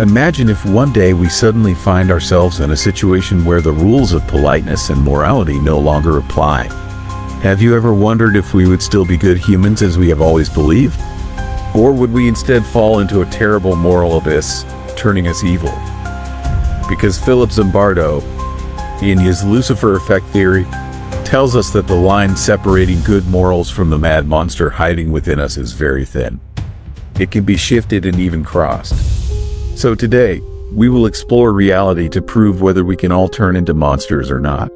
Imagine if one day we suddenly find ourselves in a situation where the rules of politeness and morality no longer apply. Have you ever wondered if we would still be good humans as we have always believed? Or would we instead fall into a terrible moral abyss, turning us evil? Because Philip Zimbardo, in his Lucifer effect theory, tells us that the line separating good morals from the mad monster hiding within us is very thin. It can be shifted and even crossed. So today, we will explore reality to prove whether we can all turn into monsters or not.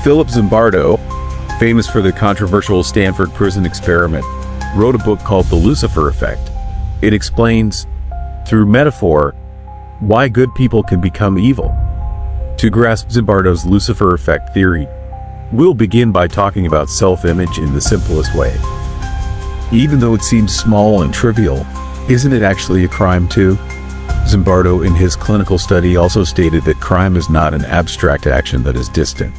Philip Zimbardo, famous for the controversial Stanford prison experiment, wrote a book called The Lucifer Effect. It explains, through metaphor, why good people can become evil. To grasp Zimbardo's Lucifer effect theory, we'll begin by talking about self-image in the simplest way. Even though it seems small and trivial, isn't it actually a crime too? Zimbardo in his clinical study also stated that crime is not an abstract action that is distant.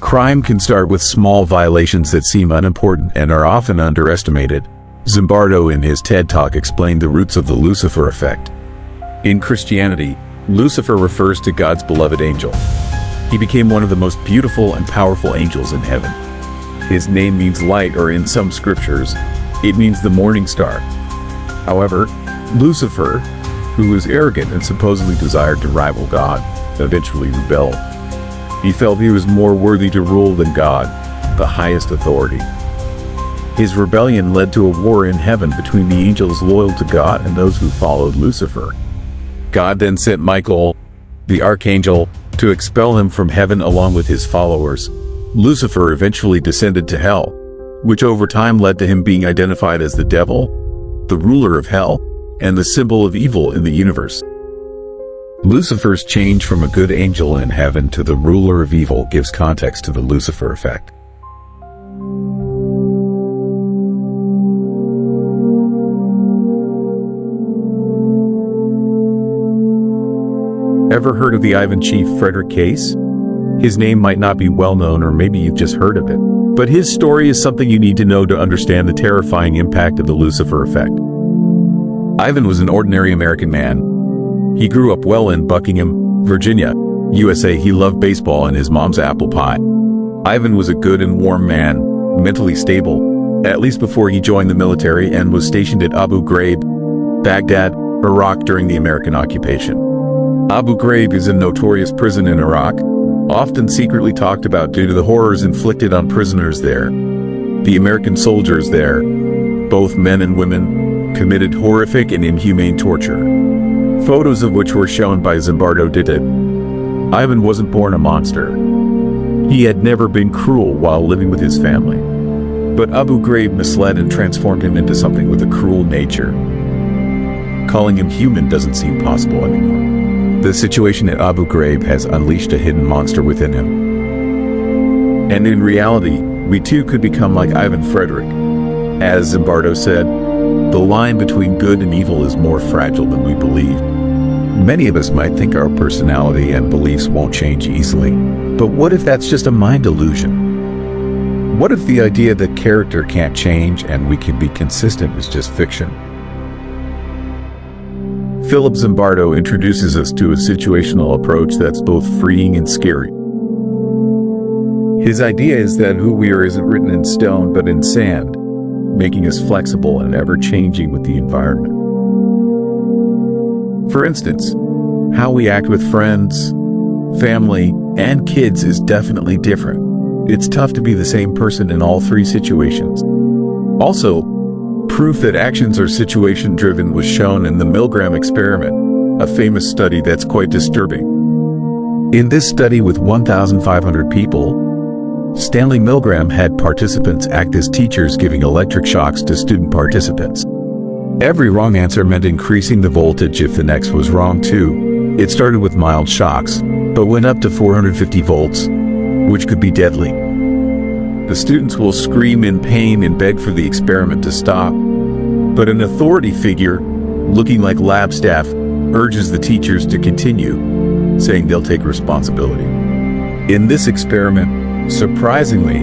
Crime can start with small violations that seem unimportant and are often underestimated. Zimbardo in his TED Talk explained the roots of the Lucifer effect. In Christianity, Lucifer refers to God's beloved angel. He became one of the most beautiful and powerful angels in heaven. His name means light, or in some scriptures, it means the morning star. However, Lucifer, who was arrogant and supposedly desired to rival God, eventually rebelled. He felt he was more worthy to rule than God, the highest authority. His rebellion led to a war in heaven between the angels loyal to God and those who followed Lucifer. God then sent Michael, the archangel, to expel him from heaven along with his followers. Lucifer eventually descended to hell, which over time led to him being identified as the devil, the ruler of hell, and the symbol of evil in the universe. Lucifer's change from a good angel in heaven to the ruler of evil gives context to the Lucifer effect. Ever heard of the Ivan Chief Frederick case? His name might not be well known, or maybe you've just heard of it. But his story is something you need to know to understand the terrifying impact of the Lucifer effect. Ivan was an ordinary American man. He grew up well in Buckingham, Virginia, USA. He loved baseball and his mom's apple pie. Ivan was a good and warm man, mentally stable, at least before he joined the military and was stationed at Abu Ghraib, Baghdad, Iraq during the American occupation. Abu Ghraib is a notorious prison in Iraq, often secretly talked about due to the horrors inflicted on prisoners there. The American soldiers there, both men and women, committed horrific and inhumane torture, photos of which were shown by Zimbardo did it. Ivan wasn't born a monster. He had never been cruel while living with his family. But Abu Ghraib misled and transformed him into something with a cruel nature. Calling him human doesn't seem possible anymore. The situation at Abu Ghraib has unleashed a hidden monster within him. And in reality, we too could become like Ivan Frederick. As Zimbardo said, the line between good and evil is more fragile than we believe. Many of us might think our personality and beliefs won't change easily. But what if that's just a mind illusion? What if the idea that character can't change and we can be consistent is just fiction? Philip Zimbardo introduces us to a situational approach that's both freeing and scary. His idea is that who we are isn't written in stone but in sand, making us flexible and ever-changing with the environment. For instance, how we act with friends, family, and kids is definitely different. It's tough to be the same person in all three situations. Also, proof that actions are situation-driven was shown in the Milgram experiment, a famous study that's quite disturbing. In this study with 1,500 people, Stanley Milgram had participants act as teachers, giving electric shocks to student participants. Every wrong answer meant increasing the voltage if the next was wrong too. It started with mild shocks, but went up to 450 volts, which could be deadly. The students will scream in pain and beg for the experiment to stop, but an authority figure, looking like lab staff, urges the teachers to continue, saying they'll take responsibility. In this experiment, surprisingly,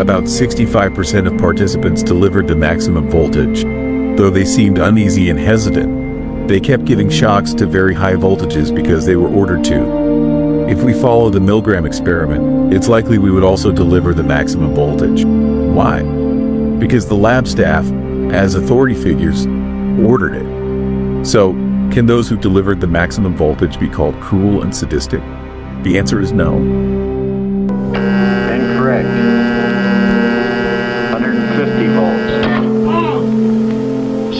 about 65% of participants delivered the maximum voltage. Though they seemed uneasy and hesitant, they kept giving shocks to very high voltages because they were ordered to. If we follow the Milgram experiment, it's likely we would also deliver the maximum voltage. Why? Because the lab staff, as authority figures, ordered it. So, can those who delivered the maximum voltage be called cruel and sadistic? The answer is no. Incorrect. 150 volts.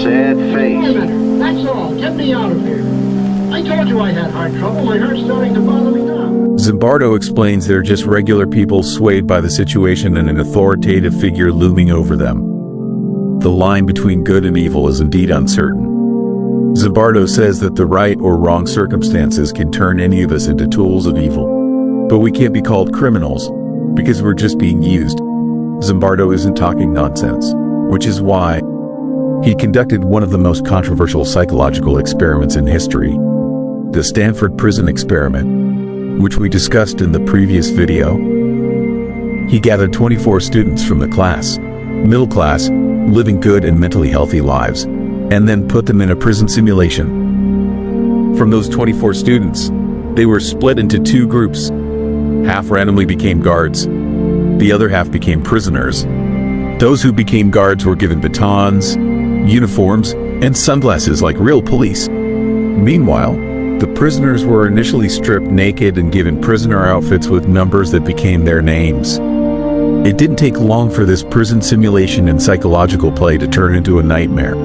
Sad face. Wait a minute, that's all. Get me out of here. I told you I had heart trouble. My heart's starting to bother me now. Zimbardo explains they're just regular people swayed by the situation and an authoritative figure looming over them. The line between good and evil is indeed uncertain. Zimbardo says that the right or wrong circumstances can turn any of us into tools of evil. But we can't be called criminals, because we're just being used. Zimbardo isn't talking nonsense, which is why he conducted one of the most controversial psychological experiments in history, the Stanford prison experiment, which we discussed in the previous video. He gathered 24 students from the class, middle class, living good and mentally healthy lives, and then put them in a prison simulation. From those 24 students, they were split into two groups. Half randomly became guards, the other half became prisoners. Those who became guards were given batons, uniforms, and sunglasses like real police. Meanwhile, the prisoners were initially stripped naked and given prisoner outfits with numbers that became their names. It didn't take long for this prison simulation and psychological play to turn into a nightmare.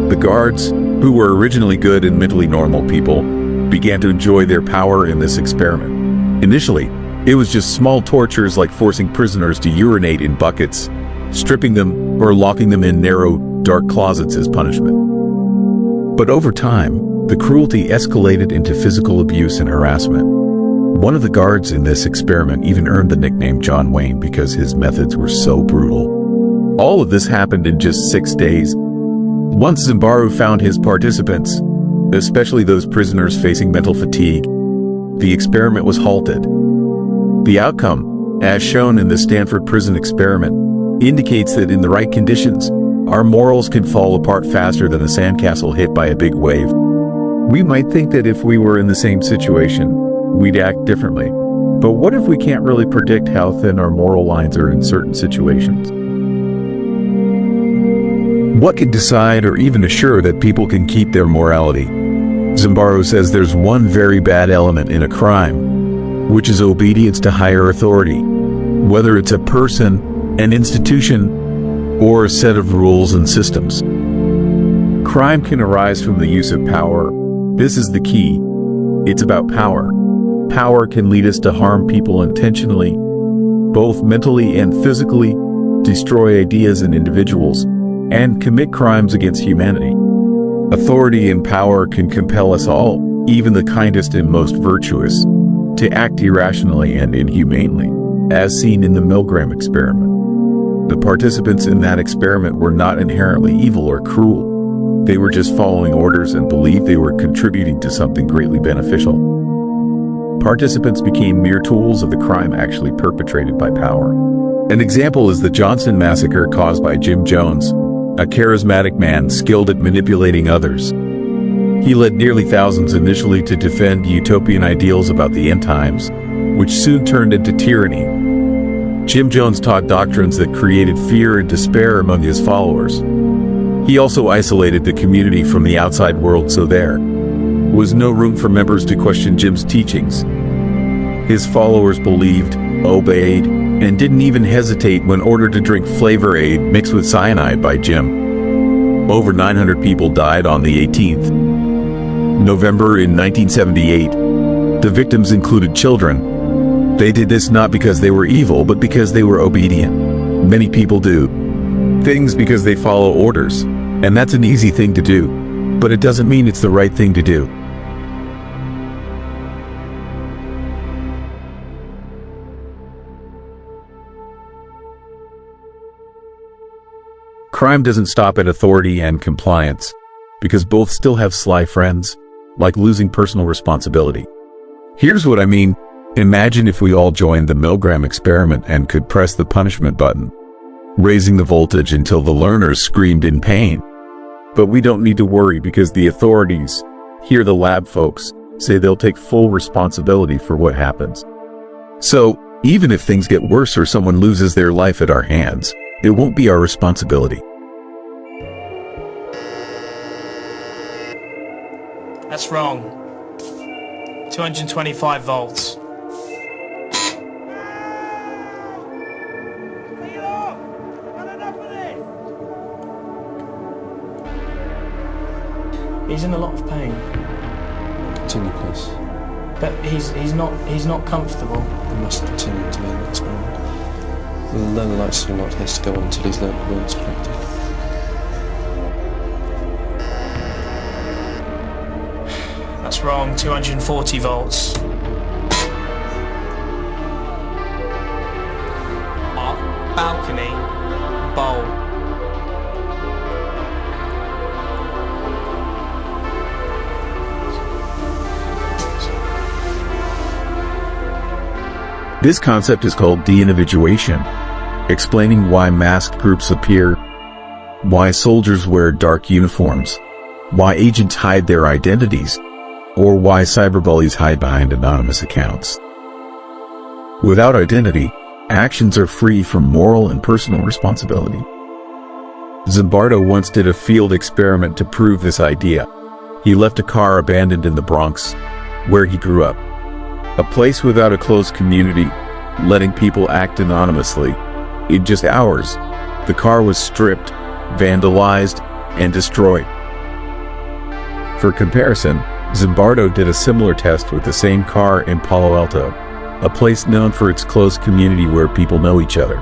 The guards, who were originally good and mentally normal people, began to enjoy their power in this experiment. Initially, it was just small tortures like forcing prisoners to urinate in buckets, stripping them, or locking them in narrow, dark closets as punishment. But over time, the cruelty escalated into physical abuse and harassment. One of the guards in this experiment even earned the nickname John Wayne because his methods were so brutal. All of this happened in just 6 days. Once Zimbardo found his participants, especially those prisoners facing mental fatigue, the experiment was halted. The outcome, as shown in the Stanford prison experiment, indicates that in the right conditions, our morals can fall apart faster than a sandcastle hit by a big wave. We might think that if we were in the same situation, we'd act differently. But what if we can't really predict how thin our moral lines are in certain situations? What can decide or even assure that people can keep their morality? Zimbardo says there's one very bad element in a crime, which is obedience to higher authority, whether it's a person, an institution, or a set of rules and systems. Crime can arise from the use of power. This is the key. It's about power. Power can lead us to harm people intentionally, both mentally and physically, destroy ideas and individuals, and commit crimes against humanity. Authority and power can compel us all, even the kindest and most virtuous, to act irrationally and inhumanely, as seen in the Milgram experiment. The participants in that experiment were not inherently evil or cruel. They were just following orders and believed they were contributing to something greatly beneficial. Participants became mere tools of the crime actually perpetrated by power. An example is the Johnson massacre caused by Jim Jones, a charismatic man skilled at manipulating others. He led nearly thousands initially to defend utopian ideals about the end times, which soon turned into tyranny. Jim Jones taught doctrines that created fear and despair among his followers. He also isolated the community from the outside world, so there was no room for members to question Jim's teachings. His followers believed, obeyed, and didn't even hesitate when ordered to drink Flavor Aid mixed with cyanide by Jim. Over 900 people died on the 18th November in 1978. The victims included children, They did this not because they were evil, but because they were obedient. Many people do things because they follow orders, and that's an easy thing to do, but it doesn't mean it's the right thing to do. Crime doesn't stop at authority and compliance, because both still have sly friends, like losing personal responsibility. Here's what I mean. Imagine if we all joined the Milgram experiment and could press the punishment button, raising the voltage until the learners screamed in pain. But we don't need to worry because the authorities, here the lab folks, say they'll take full responsibility for what happens. So, even if things get worse or someone loses their life at our hands, it won't be our responsibility. That's wrong. 225 volts. He's in a lot of pain. Continue, please. But he's not comfortable. We must continue to learn the experiment. The learner likes to not has to go on until he's learned the rules correctly. That's wrong. 240 volts. Balcony. Bowl. This concept is called de-individuation, explaining why masked groups appear, why soldiers wear dark uniforms, why agents hide their identities, or why cyberbullies hide behind anonymous accounts. Without identity, actions are free from moral and personal responsibility. Zimbardo once did a field experiment to prove this idea. He left a car abandoned in the Bronx, where he grew up. A place without a close community, letting people act anonymously. In just hours, the car was stripped, vandalized, and destroyed. For comparison, Zimbardo did a similar test with the same car in Palo Alto, a place known for its close community where people know each other.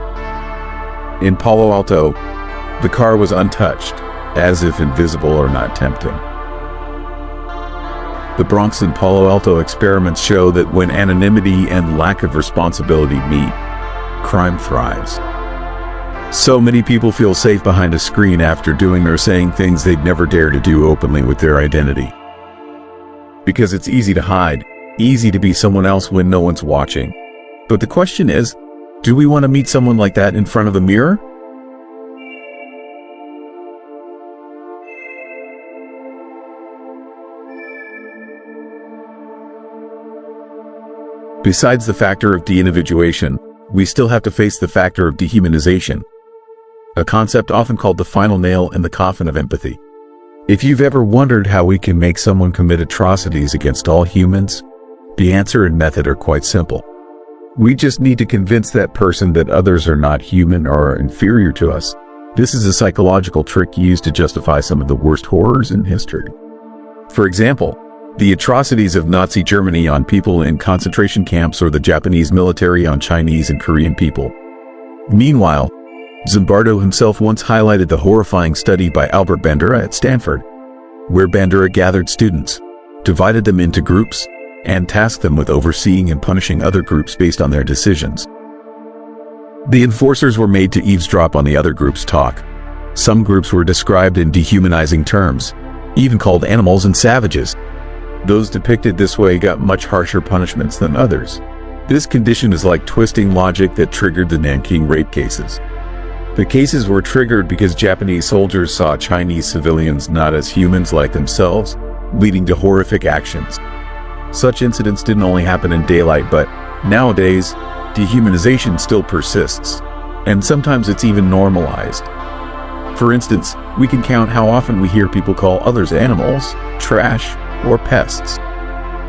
In Palo Alto, the car was untouched, as if invisible or not tempting. The Bronx and Palo Alto experiments show that when anonymity and lack of responsibility meet, crime thrives. So many people feel safe behind a screen after doing or saying things they'd never dare to do openly with their identity. Because it's easy to hide, easy to be someone else when no one's watching. But the question is, do we want to meet someone like that in front of the mirror? Besides the factor of de-individuation, we still have to face the factor of dehumanization, a concept often called the final nail in the coffin of empathy. If you've ever wondered how we can make someone commit atrocities against all humans, the answer and method are quite simple. We just need to convince that person that others are not human or are inferior to us. This is a psychological trick used to justify some of the worst horrors in history. For example, the atrocities of Nazi Germany on people in concentration camps or the Japanese military on Chinese and Korean people. Meanwhile, Zimbardo himself once highlighted the horrifying study by Albert Bandura at Stanford, where Bandura gathered students, divided them into groups, and tasked them with overseeing and punishing other groups based on their decisions. The enforcers were made to eavesdrop on the other groups' talk. Some groups were described in dehumanizing terms, even called animals and savages. Those depicted this way got much harsher punishments than others. This condition is like twisting logic that triggered the Nanking rape cases. The cases were triggered because Japanese soldiers saw Chinese civilians not as humans like themselves, leading to horrific actions. Such incidents didn't only happen in daylight, but nowadays, dehumanization still persists, and sometimes it's even normalized. For instance, we can count how often we hear people call others animals, trash, or pests.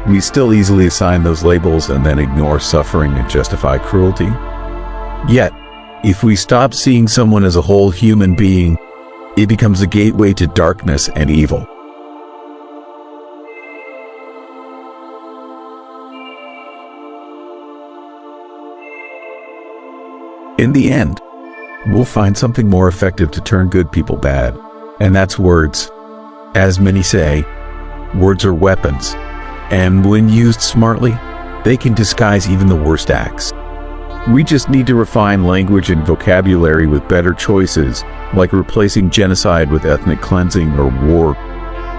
We still easily assign those labels and then ignore suffering and justify cruelty. Yet, if we stop seeing someone as a whole human being, it becomes a gateway to darkness and evil. In the end, we'll find something more effective to turn good people bad, and that's words. As many say, words are weapons, and when used smartly, they can disguise even the worst acts. We just need to refine language and vocabulary with better choices, like replacing genocide with ethnic cleansing or war,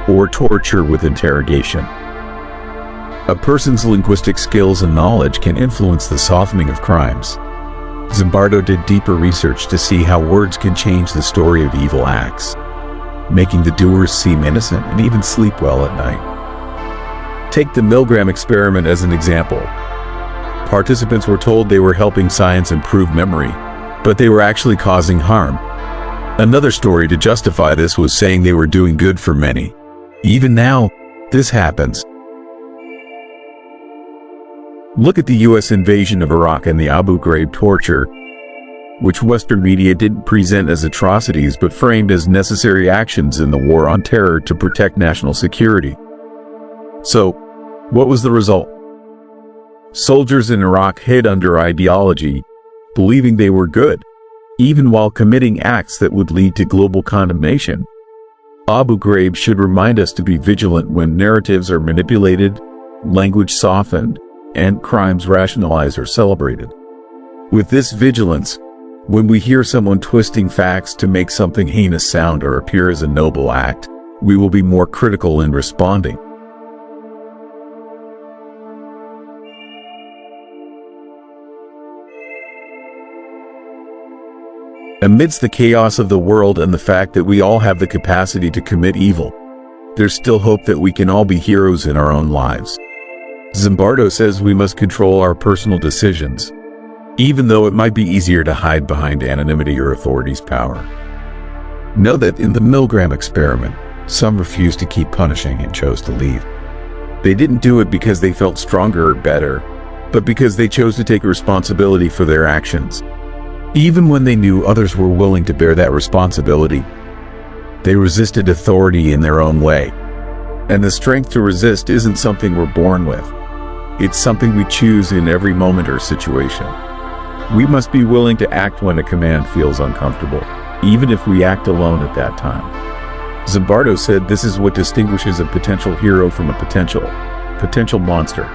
or torture with interrogation. A person's linguistic skills and knowledge can influence the softening of crimes. Zimbardo did deeper research to see how words can change the story of evil acts, making the doers seem innocent and even sleep well at night. Take the Milgram experiment as an example. Participants were told they were helping science improve memory, but they were actually causing harm. Another story to justify this was saying they were doing good for many. Even now, this happens. Look at the US invasion of Iraq and the Abu Ghraib torture, which Western media didn't present as atrocities but framed as necessary actions in the war on terror to protect national security. So, what was the result? Soldiers in Iraq hid under ideology, believing they were good, even while committing acts that would lead to global condemnation. Abu Ghraib should remind us to be vigilant when narratives are manipulated, language softened, and crimes rationalized or celebrated. With this vigilance, when we hear someone twisting facts to make something heinous sound or appear as a noble act, we will be more critical in responding. Amidst the chaos of the world and the fact that we all have the capacity to commit evil, there's still hope that we can all be heroes in our own lives. Zimbardo says we must control our personal decisions, even though it might be easier to hide behind anonymity or authority's power. Know that in the Milgram experiment, some refused to keep punishing and chose to leave. They didn't do it because they felt stronger or better, but because they chose to take responsibility for their actions. Even when they knew others were willing to bear that responsibility, they resisted authority in their own way. And the strength to resist isn't something we're born with. It's something we choose in every moment or situation. We must be willing to act when a command feels uncomfortable, even if we act alone at that time. Zimbardo said this is what distinguishes a potential hero from a potential monster,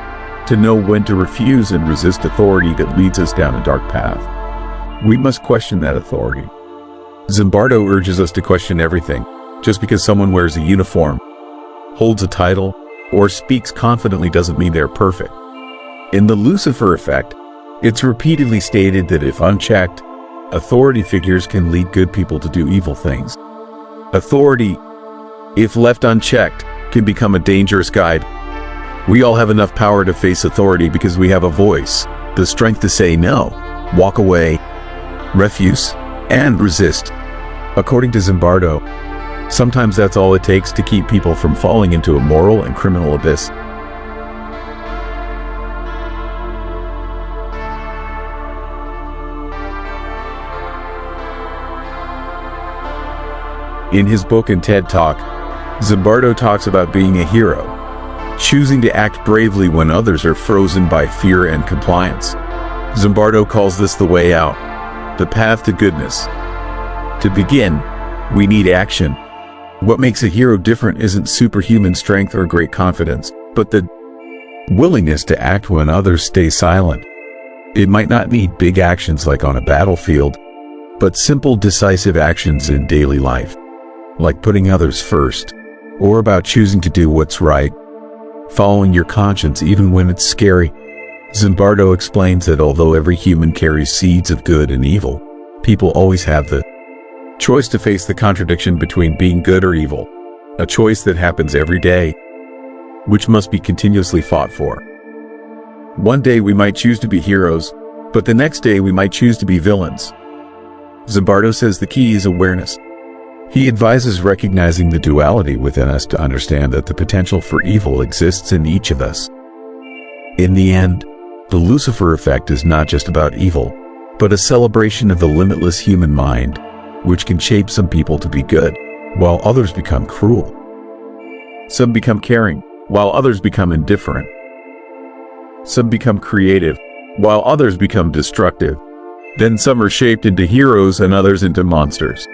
to know when to refuse and resist authority that leads us down a dark path. We must question that authority. Zimbardo urges us to question everything. Just because someone wears a uniform, holds a title, or speaks confidently doesn't mean they're perfect. In the Lucifer effect, it's repeatedly stated that if unchecked, authority figures can lead good people to do evil things. Authority, if left unchecked, can become a dangerous guide. We all have enough power to face authority because we have a voice, the strength to say no, walk away, refuse, and resist. According to Zimbardo, sometimes that's all it takes to keep people from falling into a moral and criminal abyss. In his book and TED Talk, Zimbardo talks about being a hero, choosing to act bravely when others are frozen by fear and compliance. Zimbardo calls this the way out, the path to goodness. To begin, we need action. What makes a hero different isn't superhuman strength or great confidence, but the willingness to act when others stay silent. It might not need big actions like on a battlefield, but simple, decisive actions in daily life, like putting others first, or about choosing to do what's right, following your conscience even when it's scary. Zimbardo explains that although every human carries seeds of good and evil, people always have the choice to face the contradiction between being good or evil, a choice that happens every day, which must be continuously fought for. One day we might choose to be heroes, but the next day we might choose to be villains. Zimbardo says the key is awareness. He advises recognizing the duality within us to understand that the potential for evil exists in each of us. In the end, the Lucifer effect is not just about evil, but a celebration of the limitless human mind, which can shape some people to be good, while others become cruel. Some become caring, while others become indifferent. Some become creative, while others become destructive. Then some are shaped into heroes and others into monsters.